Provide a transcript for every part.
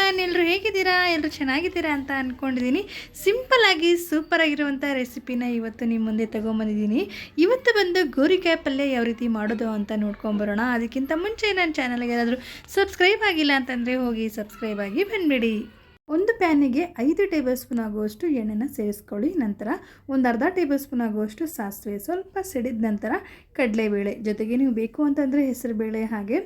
Everyone, ಎಲ್ಲರೂ ಹೇಗಿದ್ದೀರಾ? ಎಲ್ಲರೂ ಚೆನ್ನಾಗಿದ್ದೀರಾ ಅಂತ ಅಂದ್ಕೊಂಡಿದ್ದೀನಿ. ಸಿಂಪಲ್ಲಾಗಿ ಸೂಪರಾಗಿರುವಂಥ ರೆಸಿಪಿನ ಇವತ್ತು ನಿಮ್ಮ ಮುಂದೆ ತೊಗೊಂಬಂದಿದ್ದೀನಿ. ಇವತ್ತು ಬಂದು ಗೋರಿಕಾಯಿ ಪಲ್ಯ ಯಾವ ರೀತಿ ಮಾಡೋದು ಅಂತ ನೋಡ್ಕೊಂಬರೋಣ. ಅದಕ್ಕಿಂತ ಮುಂಚೆ ನನ್ನ ಚಾನಲ್ಗೆ ಯಾರಾದರೂ ಸಬ್ಸ್ಕ್ರೈಬ್ ಆಗಿಲ್ಲ ಅಂತಂದರೆ ಹೋಗಿ ಸಬ್ಸ್ಕ್ರೈಬ್ ಆಗಿ ಬಂದುಬಿಡಿ. ಒಂದು ಪ್ಯಾನಿಗೆ 5 ಟೇಬಲ್ ಸ್ಪೂನ್ ಆಗುವಷ್ಟು ಎಣ್ಣೆನ ಸೇರಿಸ್ಕೊಳ್ಳಿ. ನಂತರ ಒಂದು ಅರ್ಧ ಟೇಬಲ್ ಸ್ಪೂನ್ ಆಗುವಷ್ಟು ಸಾಸಿವೆ, ಸ್ವಲ್ಪ ಸಿಡಿದ ನಂತರ ಕಡಲೆಬೇಳೆ, ಜೊತೆಗೆ ನೀವು ಬೇಕು ಅಂತಂದರೆ ಹೆಸರುಬೇಳೆ ಹಾಗೆ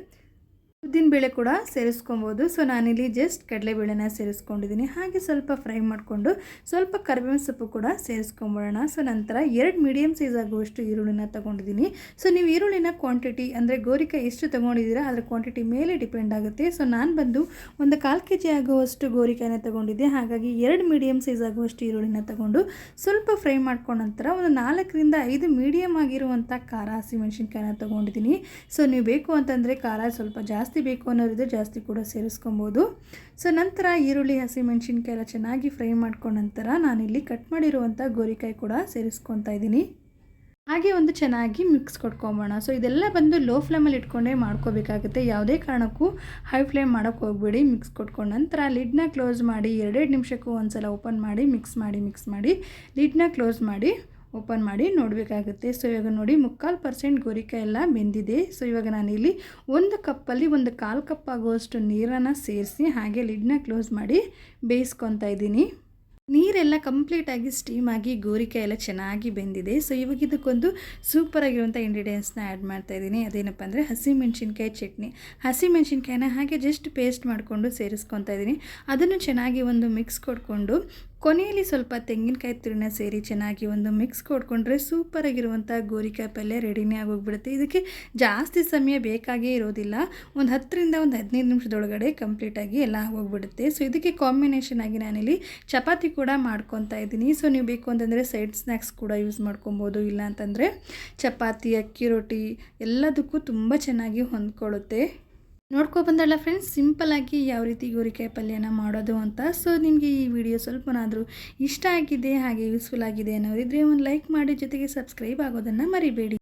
ಉದ್ದಿನಬೇಳೆ ಕೂಡ ಸೇರಿಸ್ಕೊಬೋದು. ಸೊ ನಾನಿಲ್ಲಿ ಜಸ್ಟ್ ಕಡಲೆಬೇಳೆನ ಸೇರಿಸ್ಕೊಂಡಿದ್ದೀನಿ. ಹಾಗೆ ಸ್ವಲ್ಪ ಫ್ರೈ ಮಾಡಿಕೊಂಡು ಸ್ವಲ್ಪ ಕರಿಬೇವಿನ ಸೊಪ್ಪು ಕೂಡ ಸೇರಿಸ್ಕೊಂಬಿಡೋಣ. ಸೊ ನಂತರ 2 ಮೀಡಿಯಮ್ ಸೈಜ್ ಆಗುವಷ್ಟು ಈರುಳ್ಳಿನ ತೊಗೊಂಡಿದ್ದೀನಿ. ಸೊ ನೀವು ಈರುಳ್ಳಿನ ಕ್ವಾಂಟಿಟಿ ಅಂದರೆ ಗೋರಿಕಾಯಿ ಎಷ್ಟು ತೊಗೊಂಡಿದ್ದೀರಾ ಅದರ ಕ್ವಾಂಟಿಟಿ ಮೇಲೆ ಡಿಪೆಂಡ್ ಆಗುತ್ತೆ. ಸೊ ನಾನು ಬಂದು ಒಂದು 1/4 kg ಆಗುವಷ್ಟು ಗೋರಿಕಾಯಿನ ತೊಗೊಂಡಿದ್ದೆ. ಹಾಗಾಗಿ 2 ಮೀಡಿಯಮ್ ಸೈಜ್ ಆಗುವಷ್ಟು ಈರುಳ್ಳಿನ ತೊಗೊಂಡು ಸ್ವಲ್ಪ ಫ್ರೈ ಮಾಡ್ಕೊಂಡ ನಂತರ ಒಂದು 4 ರಿಂದ 5 ಮೀಡಿಯಮ್ ಆಗಿರುವಂಥ ಖಾರ ಹಸಿಮೆಣ್ಸಿನ್ಕಾಯಿನ ತೊಗೊಂಡಿದ್ದೀನಿ. ಸೊ ನೀವು ಬೇಕು ಅಂತಂದರೆ ಖಾರ ಸ್ವಲ್ಪ ಜಾಸ್ತಿ ಬೇಕು ಅನ್ನೋರಿದ್ರೆ ಜಾಸ್ತಿ ಕೂಡ ಸೇರಿಸ್ಕೊಬೋದು. ಸೊ ನಂತರ ಈರುಳ್ಳಿ ಹಸಿಮೆಣ್ಸಿನ್ಕಾಯಿ ಎಲ್ಲ ಚೆನ್ನಾಗಿ ಫ್ರೈ ಮಾಡ್ಕೊಂಡ ನಂತರ ನಾನಿಲ್ಲಿ ಕಟ್ ಮಾಡಿರುವಂಥ ಗೋರಿಕಾಯಿ ಕೂಡ ಸೇರಿಸ್ಕೊತಾ ಇದ್ದೀನಿ. ಹಾಗೆ ಒಂದು ಚೆನ್ನಾಗಿ ಮಿಕ್ಸ್ ಕೊಟ್ಕೊಂಬೋಣ. ಸೊ ಇದೆಲ್ಲ ಬಂದು ಲೋ ಫ್ಲೇಮಲ್ಲಿ ಇಟ್ಕೊಂಡೇ ಮಾಡ್ಕೋಬೇಕಾಗುತ್ತೆ. ಯಾವುದೇ ಕಾರಣಕ್ಕೂ ಹೈ ಫ್ಲೇಮ್ ಮಾಡೋಕ್ಕೆ ಹೋಗಬೇಡಿ. ಮಿಕ್ಸ್ ಕೊಟ್ಕೊಂಡ ನಂತರ ಲಿಡ್ನ ಕ್ಲೋಸ್ ಮಾಡಿ 2 ನಿಮಿಷಕ್ಕೂ ಒಂದು ಸಲ ಓಪನ್ ಮಾಡಿ ಮಿಕ್ಸ್ ಮಾಡಿ ಲಿಡ್ನ ಕ್ಲೋಸ್ ಮಾಡಿ ಓಪನ್ ಮಾಡಿ ನೋಡಬೇಕಾಗುತ್ತೆ. ಸೊ ಇವಾಗ ನೋಡಿ 3/4% ಗೋರಿಕಾಯಿ ಎಲ್ಲ ಬೆಂದಿದೆ. ಸೊ ಇವಾಗ ನಾನಿಲ್ಲಿ ಒಂದು ಕಪ್ಪಲ್ಲಿ 1/4 ಕಪ್ ಆಗುವಷ್ಟು ನೀರನ್ನು ಸೇರಿಸಿ ಹಾಗೆ ಲಿಡ್ನ ಕ್ಲೋಸ್ ಮಾಡಿ ಬೇಯಿಸ್ಕೊತಾ ಇದ್ದೀನಿ. ನೀರೆಲ್ಲ ಕಂಪ್ಲೀಟಾಗಿ ಸ್ಟೀಮ್ ಆಗಿ ಗೋರಿಕಾಯಿ ಎಲ್ಲ ಚೆನ್ನಾಗಿ ಬೆಂದಿದೆ. ಸೊ ಇವಾಗ ಇದಕ್ಕೊಂದು ಸೂಪರಾಗಿರುವಂಥ ಇಂಗ್ರೀಡಿಯೆಂಟ್ಸ್ನ ಆ್ಯಡ್ ಮಾಡ್ತಾಯಿದ್ದೀನಿ. ಅದೇನಪ್ಪ ಅಂದರೆ ಹಸಿಮೆಣ್ಸಿನ್ಕಾಯಿ ಚಟ್ನಿ. ಹಸಿಮೆಣ್ಸಿನ್ಕಾಯಿನ ಹಾಗೆ ಜಸ್ಟ್ ಪೇಸ್ಟ್ ಮಾಡಿಕೊಂಡು ಸೇರಿಸ್ಕೊತಾ ಇದ್ದೀನಿ. ಅದನ್ನು ಚೆನ್ನಾಗಿ ಒಂದು ಮಿಕ್ಸ್ ಕೊಟ್ಕೊಂಡು ಕೊನೆಯಲ್ಲಿ ಸ್ವಲ್ಪ ತೆಂಗಿನಕಾಯಿ ತುರಿನ ಸೇರಿ ಚೆನ್ನಾಗಿ ಒಂದು ಮಿಕ್ಸ್ ಕೊಟ್ಕೊಂಡ್ರೆ ಸೂಪರಾಗಿರುವಂಥ ಗೋರಿಕಾಯಿ ಪಲ್ಯ ರೆಡಿನೇ ಆಗೋಗ್ಬಿಡುತ್ತೆ. ಇದಕ್ಕೆ ಜಾಸ್ತಿ ಸಮಯ ಬೇಕಾಗೇ ಇರೋದಿಲ್ಲ. ಒಂದು 10 ರಿಂದ 15 ನಿಮಿಷದೊಳಗಡೆ ಕಂಪ್ಲೀಟಾಗಿ ಎಲ್ಲ ಆಗೋಗ್ಬಿಡುತ್ತೆ. ಸೊ ಇದಕ್ಕೆ ಕಾಂಬಿನೇಷನ್ ಆಗಿ ನಾನಿಲ್ಲಿ ಚಪಾತಿ ಕೂಡ ಮಾಡ್ಕೊತಾ ಇದ್ದೀನಿ. ಸೊ ನೀವು ಬೇಕು ಅಂತಂದರೆ ಸೈಡ್ ಸ್ನ್ಯಾಕ್ಸ್ ಕೂಡ ಯೂಸ್ ಮಾಡ್ಕೊಬೋದು. ಇಲ್ಲ ಅಂತಂದರೆ ಚಪಾತಿ, ಅಕ್ಕಿ ರೊಟ್ಟಿ ಎಲ್ಲದಕ್ಕೂ ತುಂಬ ಚೆನ್ನಾಗಿ ಹೊಂದ್ಕೊಳ್ಳುತ್ತೆ. ನೋಡ್ಕೊಬಂದಲ್ಲ ಫ್ರೆಂಡ್ಸ್, ಸಿಂಪಲ್ಲಾಗಿ ಯಾವ ರೀತಿ ಗೋರಿಕಾಯಿ ಪಲ್ಯನ ಮಾಡೋದು ಅಂತ. ಸೊ ನಿಮಗೆ ಈ ವಿಡಿಯೋ ಸ್ವಲ್ಪನಾದರೂ ಇಷ್ಟ ಆಗಿದೆ ಹಾಗೆ ಯೂಸ್ಫುಲ್ ಆಗಿದೆ ಅನ್ನೋರಿದ್ರೆ ಒಂದು ಲೈಕ್ ಮಾಡಿ, ಜೊತೆಗೆ ಸಬ್ಸ್ಕ್ರೈಬ್ ಆಗೋದನ್ನು ಮರಿಬೇಡಿ.